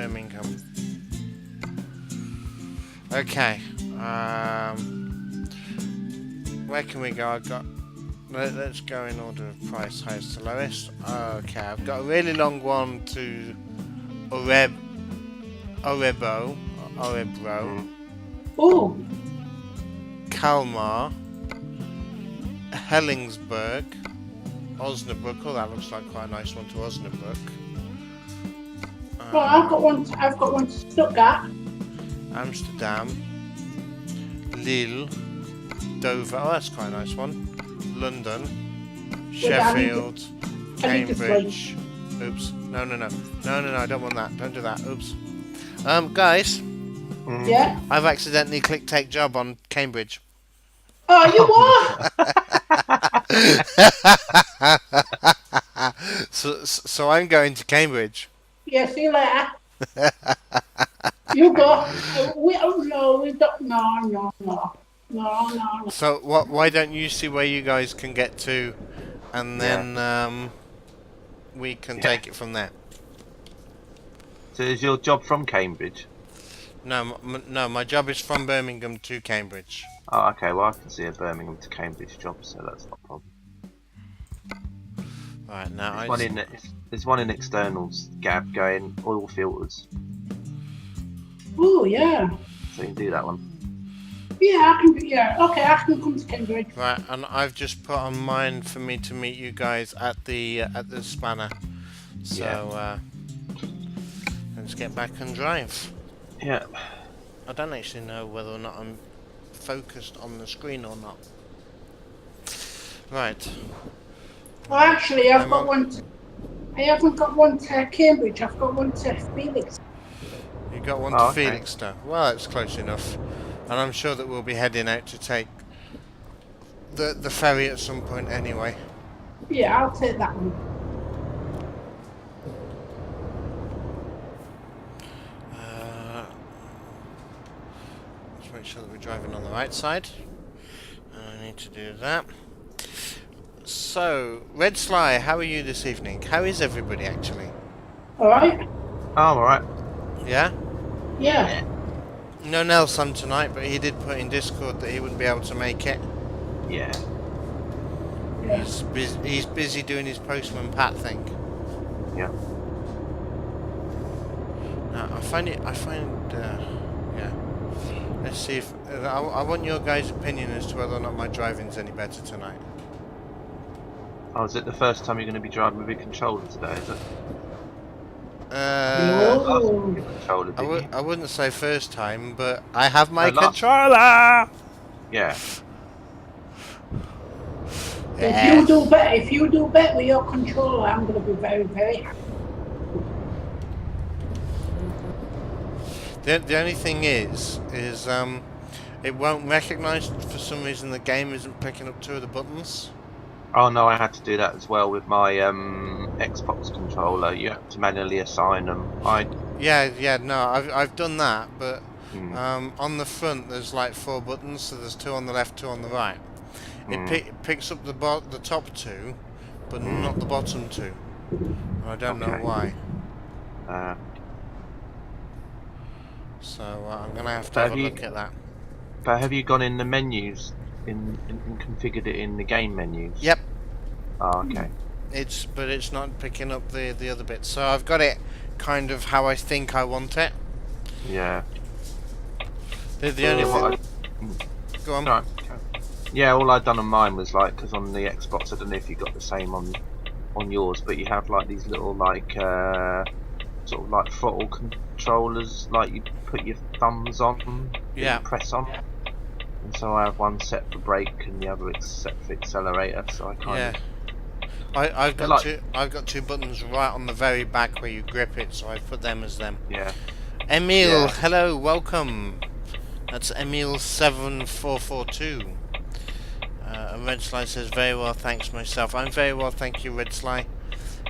Birmingham. Okay. Where can we go? Let's go in order of price, highest to lowest. Okay, I've got a really long one to Orebro, Oh, Kalmar, Hellingsburg, Osnabrück. Oh, that looks like quite a nice one to Osnabrück. well, I've got one to Stuttgart. Amsterdam, Lille, Dover. Oh, that's quite a nice one. London, Sheffield, Cambridge. Oops. No. I don't want that. Don't do that. Oops. Guys. Yeah. I've accidentally clicked take job on Cambridge. Oh, you what? So I'm going to Cambridge. Yeah, see you later. You go. We don't. No. So why don't you see where you guys can get to, and then we can take it from there. So is your job from Cambridge? No, my job is from Birmingham to Cambridge. Oh, okay. Well, I can see a Birmingham to Cambridge job, so that's not a problem. Right now, there's one in externals, Gab, going oil filters. Oh, yeah. So you can do that one. Yeah, I can. Yeah, okay, I can come to Cambridge. Right, and I've just put on mine for me to meet you guys at the spanner. So let's get back and drive. Yeah. I don't actually know whether or not I'm focused on the screen or not. Right. Well, actually, I've got one. I haven't got one to Cambridge. I've got one to Felix. You got one to Felixstowe. Well, that's close enough. And I'm sure that we'll be heading out to take the ferry at some point anyway. Yeah, I'll take that one. Let's make sure that we're driving on the right side. I need to do that. So, Red Sly, how are you this evening? How is everybody actually? Alright? Oh, alright. Yeah? Yeah. No Nelson tonight, but he did put in Discord that he wouldn't be able to make it. Yeah. He's busy doing his Postman Pat thing. Yeah. I find yeah. Let's see if I want your guys' opinion as to whether or not my driving's any better tonight. Oh, is it the first time you're going to be driving with a controller today, is it? Controller, I wouldn't say first time, but I have my controller! Yeah. If you do better with your controller, I'm going to be very, very happy. The only thing is it won't recognise for some reason the game isn't picking up two of the buttons. Oh no, I had to do that as well with my Xbox controller. You have to manually assign them. I've done that, but on the front there's like 4 buttons, so there's 2 on the left, 2 on the right. It picks up the top 2, but not the bottom 2. I don't know why. So I'm gonna have to have a look at that. But have you gone in the menus? And configured it in the game menus? Yep. Oh, okay. But it's not picking up the other bits. So I've got it kind of how I think I want it. Yeah. The only thing. Go on. Right. Yeah, all I'd done on mine was like, because on the Xbox, I don't know if you got the same on yours, but you have like these little like sort of like throttle controllers, like you put your thumbs on, yeah, press on. And so I have one set for brake and the other set for accelerator. So I kind of. I've got 2 buttons right on the very back where you grip it, so I've put them as them. Yeah. Emil, hello, welcome. That's Emil7442. Red Sly says very well, thanks myself. I'm very well, thank you, Red Sly.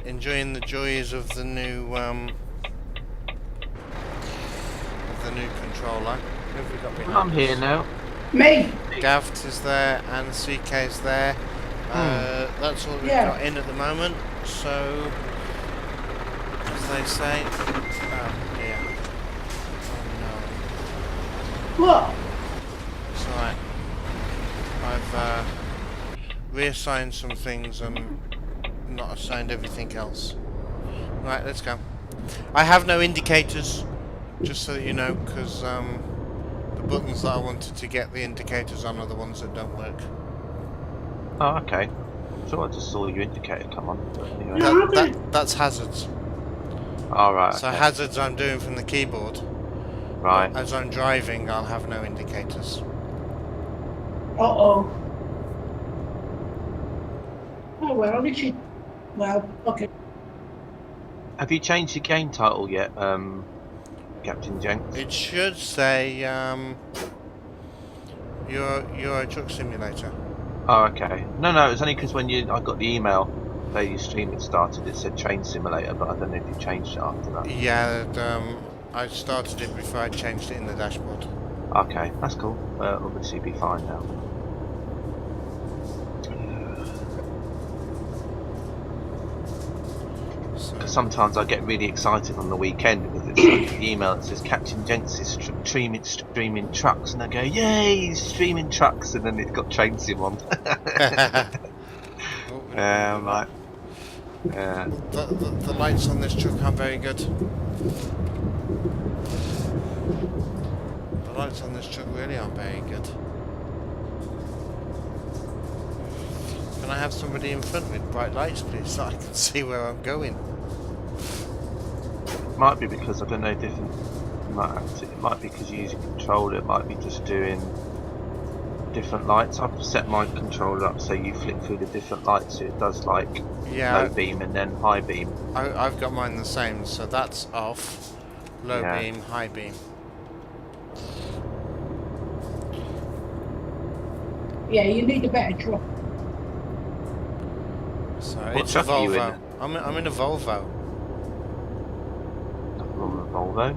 Enjoying the joys of the new controller. Who have we got behind I'm here now. Me! Gaft is there and CK is there. That's all we've got in at the moment. So, as they say, What? It's alright. I've reassigned some things and not assigned everything else. Right, let's go. I have no indicators, just so that you know, because the buttons that I wanted to get the indicators on are the ones that don't work. Oh, okay. So I just saw your indicator come on. But anyway. No. That's hazards. Alright, So okay. hazards I'm doing from the keyboard. Right. As I'm driving, I'll have no indicators. Uh-oh. Oh, well, at least you... Well, okay. Have you changed your game title yet, CptnJenks? It should say Euro Truck Simulator. Oh, okay. No, it was only because when I got the email that your stream had started, it said Train Simulator, but I don't know if you changed it after that. Yeah, I started it before I changed it in the dashboard. Okay, that's cool. Obviously, you'll be fine now. So, Sometimes I get really excited on the weekend because it's like the email that says CptnJenks is streaming trucks, and I go, yay, he's streaming trucks, and then it's got Train Sim on. I'm like, yeah. the lights on this truck aren't very good. The lights on this truck really aren't very good. Can I have somebody in front with bright lights, please, so I can see where I'm going? Might be because I don't know different. It might be because you're using a controller. It might be just doing different lights. I've set my controller up so you flick through the different lights. So it does like low beam and then high beam. I've got mine the same. So that's off. Low beam, high beam. Yeah, you need a better truck. So What it's a truck are you Volvo. in? I'm in a Volvo. Nothing wrong with a Volvo.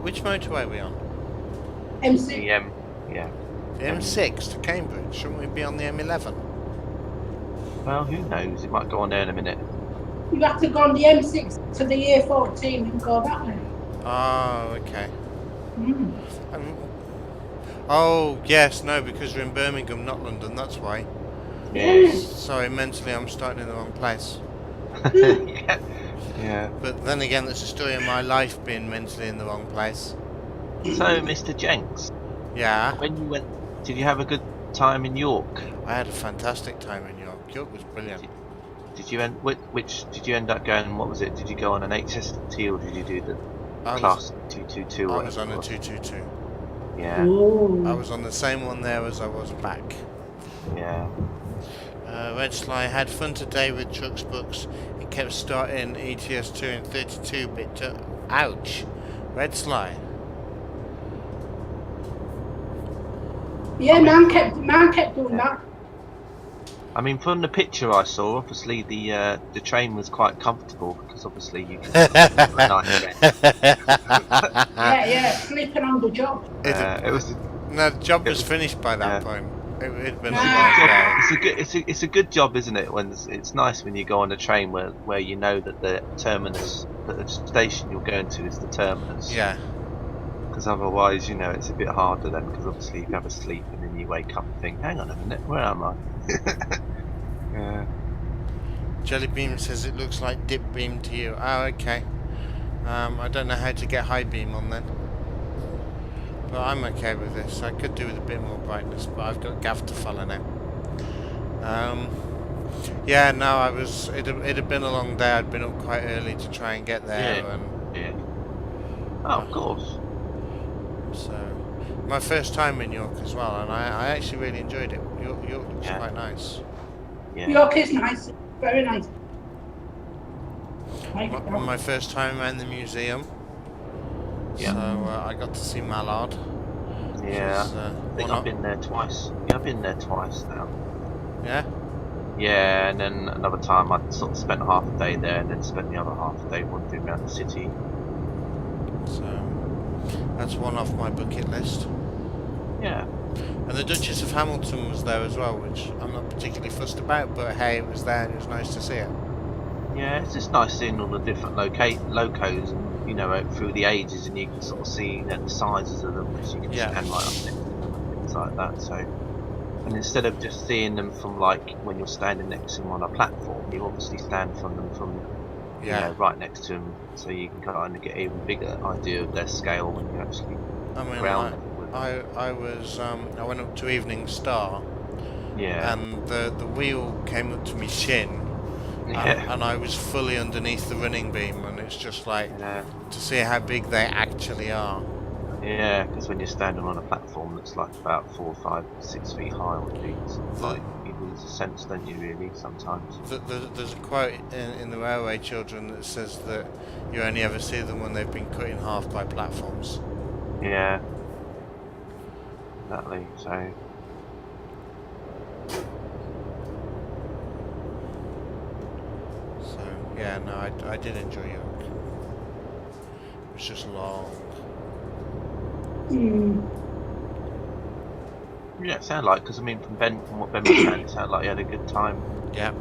Which motorway are we on? M6. The yeah. The M6 to Cambridge. Shouldn't we be on the M11? Well, who knows? It might go on there in a minute. You have to go on the M6 to the year 14 and go that way. Oh, okay. Mm. Oh, yes, no, because we're in Birmingham, not London, that's why. Yes. Sorry, mentally I'm starting in the wrong place. Yeah. Yeah. But then again, that's a story of my life being mentally in the wrong place. So, Mr. Jenks, Yeah, when you went, did you have a good time in York? I had a fantastic time in York. York was brilliant. Did you end? Which did you end up going? What was it? Did you go on an HST or did you do the class 222? I was on a 222. Yeah. Ooh. I was on the same one there as I was back. Yeah. Red Sly had fun today with Trucks Books. It kept starting ETS 2 and 32-bit. Ouch! Red Sly. Yeah, man kept doing that. I mean, from the picture I saw, obviously the train was quite comfortable because obviously you could Yeah, sleeping on the job. it was. No, the job was finished by that point. It'd been a long day. It's a good job, isn't it? When it's nice when you go on a train where you know that the terminus, that the station you're going to is the terminus. Yeah. Because otherwise, you know, it's a bit harder then. Because obviously you have a sleep and then you wake up and think, hang on a minute, where am I? Yeah. Jelly Beam says it looks like Dip Beam to you. Oh, okay. I don't know how to get High Beam on then. But I'm okay with this. I could do with a bit more brightness, but I've got Gav to follow now. Yeah, no, it had been a long day. I'd been up quite early to try and get there. Yeah. And Yeah. Oh, of course. so, my first time in York as well, and I actually really enjoyed it. York looks quite nice. Yeah. York is nice, very nice. My first time around the museum. Yeah. So I got to see Mallard. Yeah. Is, I think I've been there twice. Yeah, I've been there twice now. Yeah? Yeah, and then another time I sort of spent half a day there and then spent the other half a day wandering around the city. So that's one off my bucket list. Yeah. And the Duchess of Hamilton was there as well, which I'm not particularly fussed about, but hey, it was there and it was nice to see it. Yeah, it's just nice seeing all the different locos, and you know, through the ages, and you can sort of see, you know, the sizes of them because you can Yeah. stand right up next to them and things like that. So, and instead of just seeing them from like when you're standing next to them on a platform, you obviously stand from them from, you Yeah. know, right next to them, so you can kind of get an even bigger idea of their scale when you actually I mean, ground level with them. I went up to Evening Star, Yeah, and the wheel came up to me shin, yeah, and I was fully underneath the running beam, and it's just like yeah. to see how big they actually are. Yeah, because when you're standing on a platform that's like about 4, 5, 6 feet high or things, The, like you lose a sense, don't you? Really, sometimes. there's a quote in the Railway Children that says that you only ever see them when they've been cut in half by platforms. Yeah, exactly. So So yeah, no, I did enjoy York. It was just long. yeah, it sounded like, because I mean, from what Ben was saying, it sounded like he had a good time Yeah,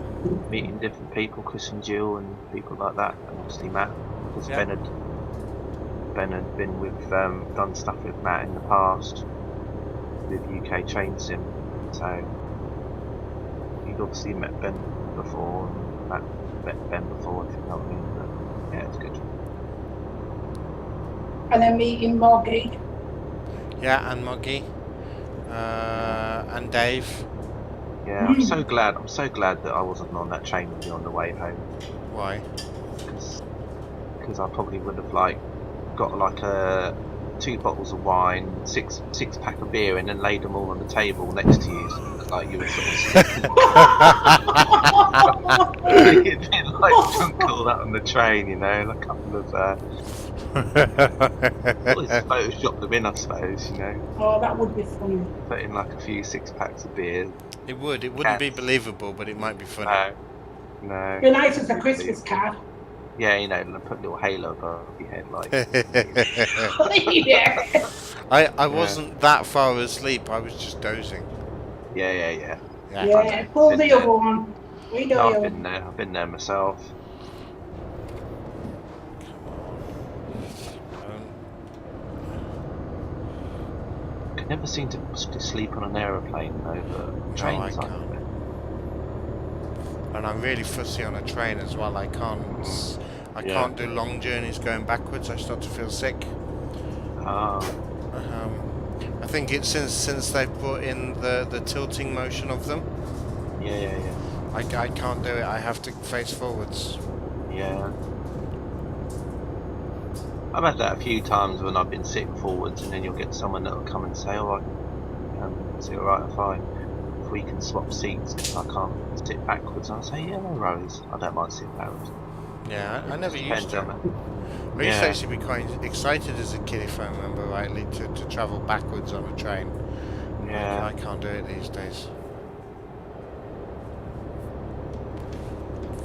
meeting different people, Chris and Jill and people like that, and obviously Matt, because yeah. Ben had been with done stuff with Matt in the past with UK Train Sim, so he'd obviously met Ben before, and Matt met Ben before, if you know what I mean. But yeah, it's good. And then meeting Moggy. Yeah, and Moggy, and Dave. Yeah, I'm so glad that I wasn't on that train with you on the way home, Why? because I probably would have like got like 2 bottles of wine, six pack of beer, and then laid them all on the table next to you, so it looked like you were sort of sleeping. You'd been like drunk all that on the train, you know, and a couple of always photoshopped them in, I suppose, you know, Oh, that would be funny. put in like a few 6 packs of beer. It wouldn't be believable, but it might be funny. No. Be nice as a Christmas card. Yeah, you know, and put a little halo above your head, like. Yeah. I wasn't that far asleep. I was just dozing. Yeah. Yeah, pull the other one. We know No, you. I've been there myself. I never seem to sleep on an aeroplane though, but trains I can't. And I'm really fussy on a train as well. I can't do long journeys going backwards. I start to feel sick. I think it's since they've brought in the tilting motion of them. Yeah. I can't do it. I have to face forwards. Yeah. I've had that a few times when I've been sitting forwards, and then you'll get someone that'll come and say, "Oh, is it alright if we can swap seats? Because I can't sit backwards." And I say, "Yeah, no worries. I don't mind sitting backwards." Yeah, I never used to. I used to actually be quite excited as a kid, if I remember rightly, to travel backwards on a train. Yeah. I can't do it these days.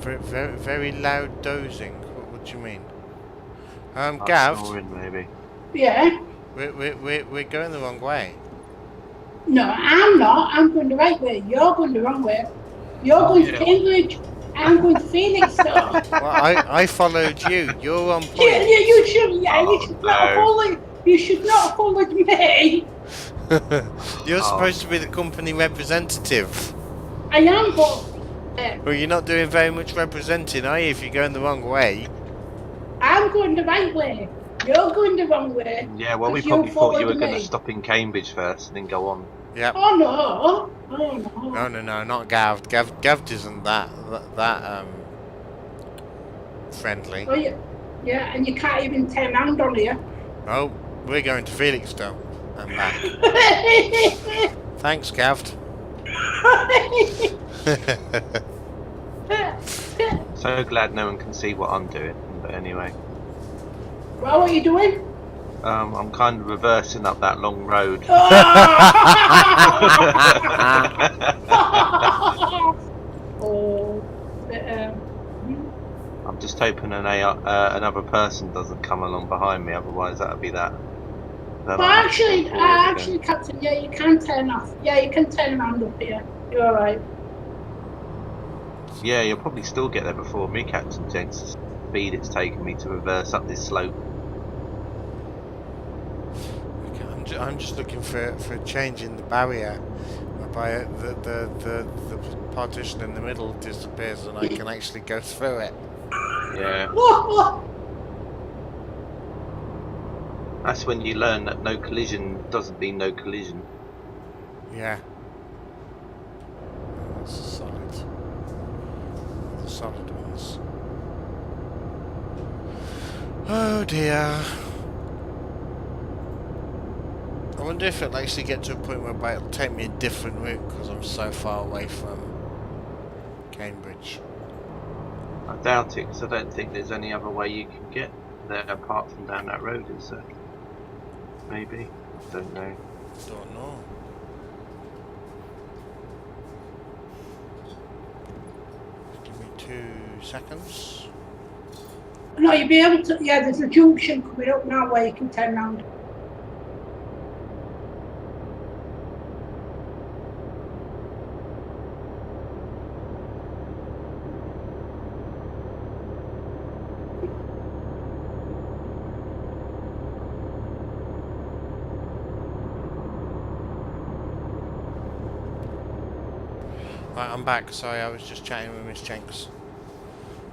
Very loud dozing. What do you mean? Gav, Snoring, maybe. Yeah. we're going the wrong way. No, I'm not. I'm going the right way. You're going the wrong way. You're going to Cambridge. I'm going to Felixstowe. Well, I followed you. You're on point. Yeah, you should. Yeah, you should not have followed. You should not have followed me. You're supposed to be the company representative. I am, but. Well, you're not doing very much representing, are you? If you're going the wrong way. I'm going the right way. You're going the wrong way. Yeah, well, we probably thought you were going to stop in Cambridge first and then go on. Yep. Oh no! Oh no! No, not Gav. Gav isn't that friendly. Oh yeah, and you can't even turn around on here. Oh, we're going to Felixstowe and back. Thanks, Gav. So glad no one can see what I'm doing, but anyway. Well, what are you doing? I'm kind of reversing up that long road. I'm just hoping another person doesn't come along behind me, otherwise that would be that. But actually, Captain, yeah, you can turn off. Yeah, you can turn around up here. You're alright. Yeah, you'll probably still get there before me, CptnJenks. The speed it's taken me to reverse up this slope. Okay, I'm just looking for a change in the barrier, whereby the partition in the middle disappears and I can actually go through it. Yeah. That's when you learn that no collision doesn't mean no collision. Yeah. That's solid. The solid ones. Oh dear. I wonder if it'll actually get to a point whereby it'll take me a different route because I'm so far away from Cambridge. I doubt it, because I don't think there's any other way you can get there apart from down that road, is there? Maybe? Don't know. Don't know. Give me 2 seconds. No, you'll be able to. Yeah, there's a junction coming up now where you can turn round. Right, I'm back. Sorry, I was just chatting with Miss Jenks.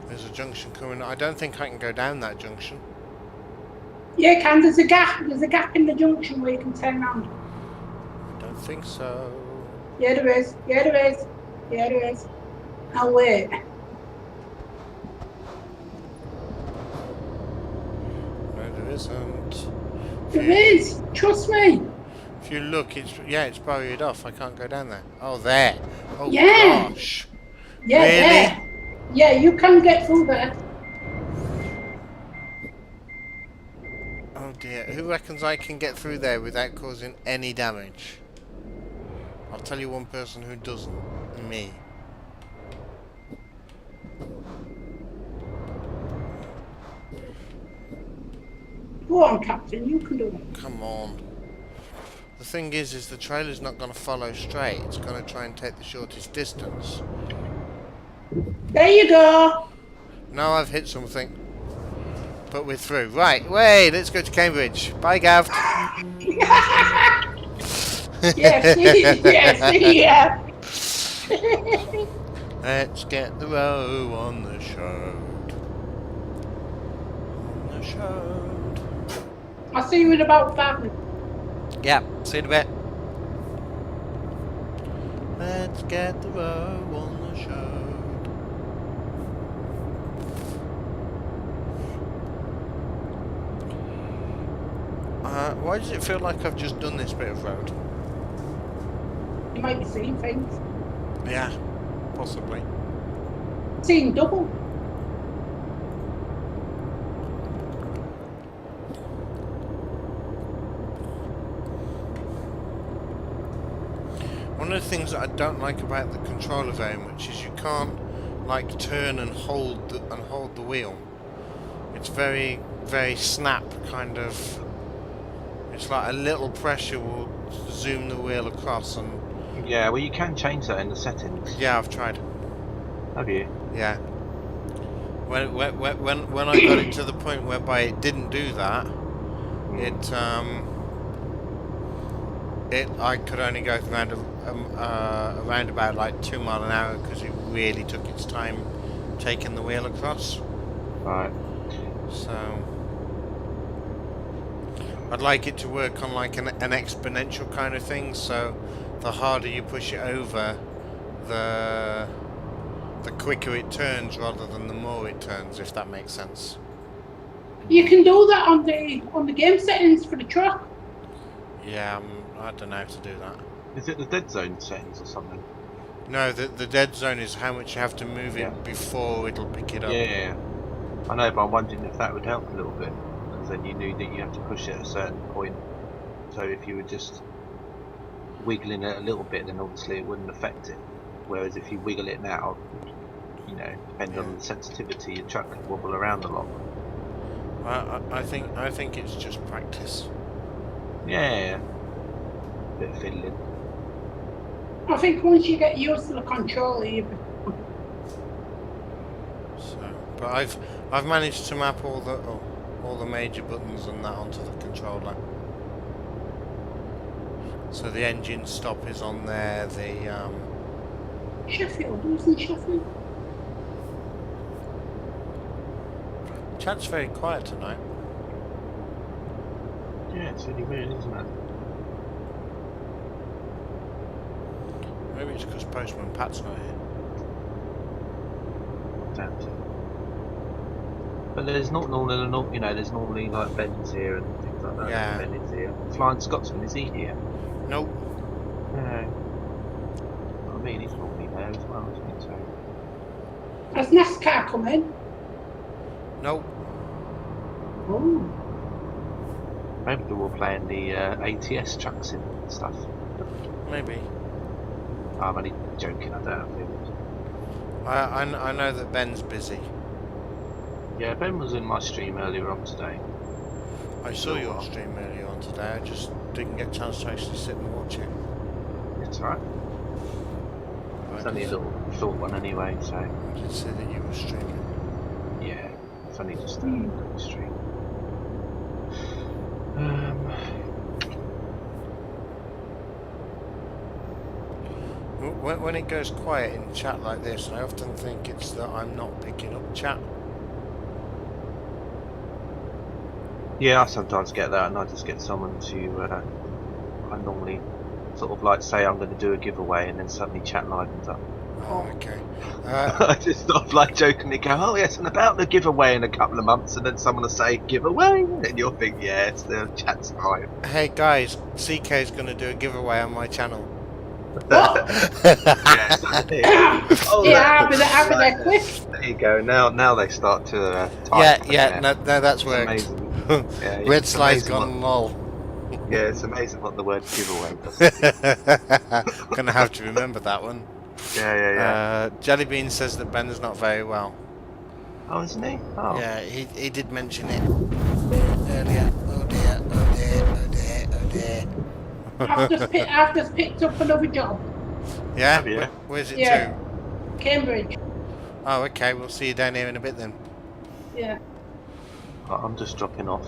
There's a junction coming. I don't think I can go down that junction. Yeah, can. There's a gap. There's a gap in the junction where you can turn round. I don't think so. Yeah, there is. Yeah, there is. Yeah, there is. I'll wait. No, there isn't. There is. Trust me. If you look, it's barriered off. I can't go down there. Oh, there. Oh, Yeah. gosh. Yeah, Really? there. Yeah, you can get through there. Oh dear. Who reckons I can get through there without causing any damage? I'll tell you one person who doesn't. Me. Go on, Captain. You can do it. Come on. The thing is the trailer's not going to follow straight. It's going to try and take the shortest distance. There you go. Now I've hit something. But we're through. Right, wait, let's go to Cambridge. Bye, Gav. Yes, yeah. Let's get the row on the showed. On the showed. I'll see you in about 5 minutes. Yeah, see you in a bit. Let's get the row on the showed. Why does it feel like I've just done this bit of road? You might be seeing things. Yeah, possibly. Seeing double. One of the things that I don't like about the controller very much is you can't like turn and hold the wheel. It's very, very snap kind of. It's like a little pressure will zoom the wheel across and. Yeah, well you can change that in the settings. Yeah, I've tried. Have you? Yeah. When I got it to the point whereby it didn't do that, I could only go around about like 2 miles an hour because it really took its time taking the wheel across. Right. So I'd like it to work on like an exponential kind of thing. So the harder you push it over, the quicker it turns rather than the more it turns. If that makes sense. You can do that on the game settings for the truck. Yeah, I don't know how to do that. Is it the dead zone settings or something? No, the dead zone is how much you have to move it before it'll pick it up. Yeah. I know, but I'm wondering if that would help a little bit, because then you knew that you have to push it at a certain point. So if you were just wiggling it a little bit, then obviously it wouldn't affect it. Whereas if you wiggle it now, you know, depending on the sensitivity, your truck can wobble around a lot. I think it's just practice. Yeah. Bit of fiddling. I think once you get used to the controller, But I've managed to map all the major buttons and that onto the controller. So the engine stop is on there. The Sheffield, wasn't Sheffield? chat's very quiet tonight. Yeah, it's really weird, isn't it? Maybe it's because Postman Pat's not here. Doubt it. But there's not normally, you know, there's normally like Ben's here and things like that. Yeah. Ben is here. Flying Scotsman, is he here? Nope. No. I mean, he's normally there as well, isn't he? So. Has NASCAR come in? Nope. Oh. Maybe they're all playing the ATS trucks and stuff. Maybe. I'm only joking, I doubt it. I know that Ben's busy. Yeah, Ben was in my stream earlier on today. I saw your stream earlier on today. I just didn't get a chance to actually sit and watch it. It's alright. It's only a little short one anyway, so. I did see that you were streaming. Yeah, it's only just a little stream. When it goes quiet in chat like this, I often think it's that I'm not picking up chat. Yeah, I sometimes get that, and I just get someone to. I normally sort of like say I'm going to do a giveaway, and then suddenly chat livens up. Oh, okay. I just sort of like jokingly go, "Oh yes, and about the giveaway in a couple of months," and then someone will say giveaway, and you'll think, "Yeah, it's the chat's time." Hey guys, CK is going to do a giveaway on my channel. What? Yeah, exactly. Oh, Yeah, after that quick. There you go. Now they start to type. Yeah, no, that's It's worked. amazing. Yeah, Red it's slide's amazing gone lol. Yeah, it's amazing what the word giveaway does. Gonna have to remember that one. Yeah. Jellybean says that Ben is not very well. Oh, isn't he? Oh. Yeah, he did mention it earlier. Oh dear, oh dear, oh dear, oh dear. I've just picked up another job. Yeah? Have you? Where's it Yeah. Cambridge. to? Oh, okay, we'll see you down here in a bit then. Yeah. I'm just dropping off.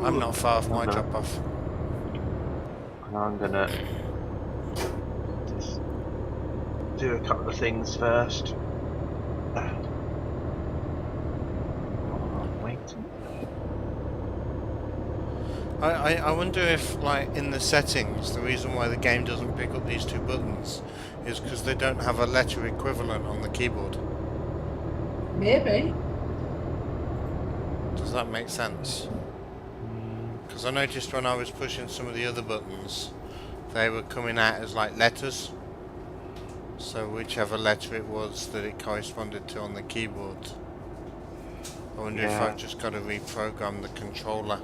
I'm not far off my No. drop off. And I'm gonna just do a couple of things first. I'm waiting. I wonder if, like, in the settings, the reason why the game doesn't pick up these two buttons is because they don't have a letter equivalent on the keyboard. Maybe. Does that make sense? Because I noticed when I was pushing some of the other buttons, they were coming out as like letters. So whichever letter it was that it corresponded to on the keyboard. I wonder if Yeah. I've just got to reprogram the controller.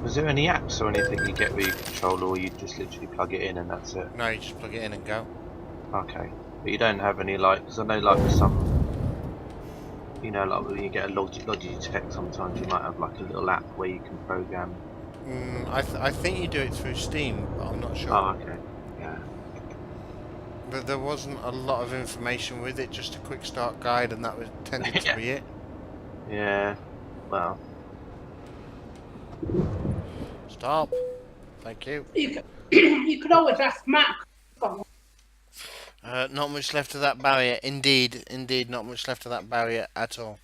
Was there any apps or anything you get with your controller, or you just literally plug it in and that's it? No, you just plug it in and go. Okay. But you don't have any, like, because I know, like, with some, you know, like when you get a Logitech, sometimes you might have like a little app where you can program. I think you do it through Steam, but I'm not sure. Oh, okay. Yeah. But there wasn't a lot of information with it, just a quick start guide, and that was tended to be it. Yeah. Well. Stop. Thank you. You could always ask Matt. Not much left of that barrier. Indeed, not much left of that barrier at all.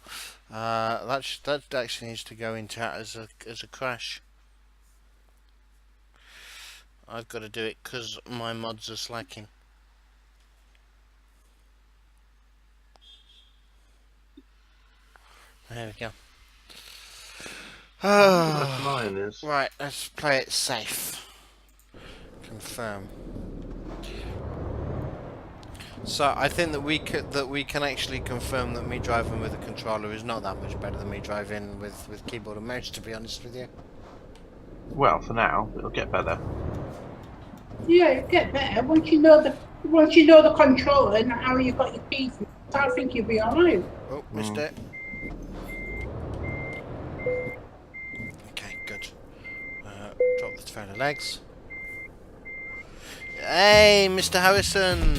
That actually needs to go in chat as a crash. I've got to do it because my mods are slacking. There we go. Mine is. Right, let's play it safe. Confirm. So I think that we can actually confirm that me driving with a controller is not that much better than me driving with keyboard and mouse, to be honest with you. Well, for now, it'll get better. Yeah, it get better once you know the controller and how you got your keys. I think you'll be alright. Oh, missed it. Okay, good. Drop the trailer legs. Hey, Mr. Harrison.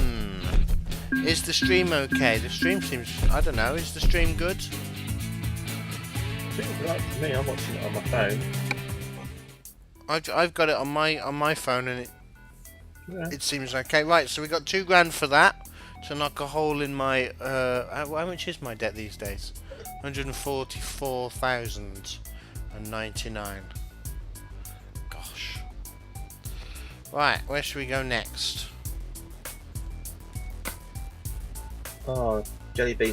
Is the stream okay? The stream seems... I don't know. Is the stream good? Seems right to me. I'm watching it on my phone. I've got it on my phone and Yeah. it seems okay. Right, so we got £2,000 for that to knock a hole in my. How much is my debt these days? 144,099. Gosh. Right, where should we go next? Oh, jelly beans